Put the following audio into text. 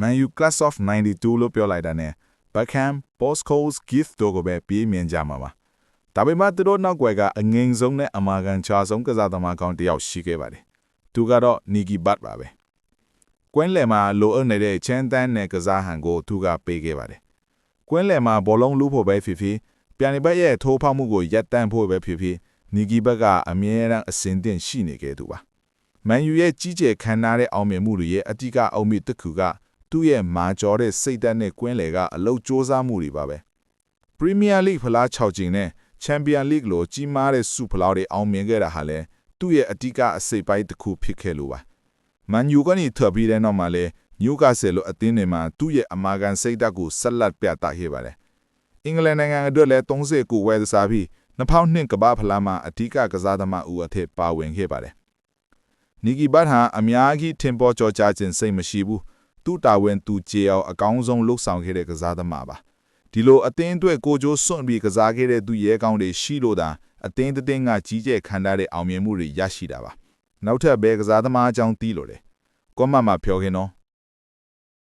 Man U Class of 92လို့ပြောလိုက်တာနဲ့ Beckham, Paul Scholes, Keith တို့ကိုပဲပြေးမြင်ကြမှာပါ။ဒါပေမဲ့သူတို့နောက်ွယ်ကအငိမ့်ဆုံးနဲ့အမာခံချဆုံးကစားသမားကောင်းတစ်ယောက်ရှိခဲ့ပါတယ်။သူကတော့ Nicky Butt ပါပဲ။ကွင်းလယ်မှာလိုအပ်နေတဲ့ချမ်းတန်းတဲ့ကစားဟန်ကိုသူကပေးခဲ့ပါတယ်။ကွင်းလယ်မှာဘောလုံးလူဖို့ပဲဖြစ်ဖြစ်ပြန်နေဘက်ရဲ့ထိုးဖောက်မှုကိုရပ်တန့်ဖို့ပဲဖြစ်ဖြစ် Nicky Butt ကအမြဲတမ်းအစင်တင်ရှိနေခဲ့သူပါ။ Man U ရဲ့ကြီးကျယ်ခမ်းနားတဲ့အောင်မြင်မှုတွေရဲ့အတိကအုံမြင့်တစ်ခုကသူ့ရဲ့မာကျော်တဲ့စိတ်ဓာတ်နဲ့ကွင်းလေကအလုတ်စ조사မှုတွေပါပဲ။ Premier League ဖလား6ကြိမ်နဲ့ Champions League လိုကြီးမားတဲ့ဆုဖလားတွေအောင်မြင်ခဲ့တာဟာလည်းသူ့ရဲ့အတိကအစိပ်ပိုင်းတစ်ခုဖြစ်ခဲ့လို့ပါ။ Man U ကနေထွက်ပြီးတဲ့နောက်မှာလည်း Newcastle လိုအသင်းတွေမှာသူ့ရဲ့အမာခံစိတ်ဓာတ်ကိုဆက်လက်ပြသခဲ့ပါတယ်။အင်္ဂလန်နိုင်ငံအတွက်လည်း39ဝယ်စားပြီး2002ကမ္ဘာဖလားမှာအဓိကကစားသမားဦးအထက်ပါဝင်ခဲ့ပါတယ်။ Nicky Butt ဟာအများကြီးထင်ပေါ်ကျော်ကြားခြင်းစိတ်မရှိဘူး။သူ့တာဝန်သူကျေအောင်အကောင်းဆုံးလှုပ်ဆောင်ခဲ့တဲ့ကစားသမားပါဒီလိုအသင်းအတွက်ကိုကြိုးစွန့်ပြီးကစားခဲ့တဲ့သူရဲကောင်းတွေရှိလို့သာအသင်းတစ်ငါကြီးကျယ်ခမ်းနားတဲ့အောင်မြင်မှုတွေရရှိတာပါနောက်ထပ်ဘယ်ကစားသမားအကြောင်းသိလို့လဲကွန်မမှာပြောခင်နော်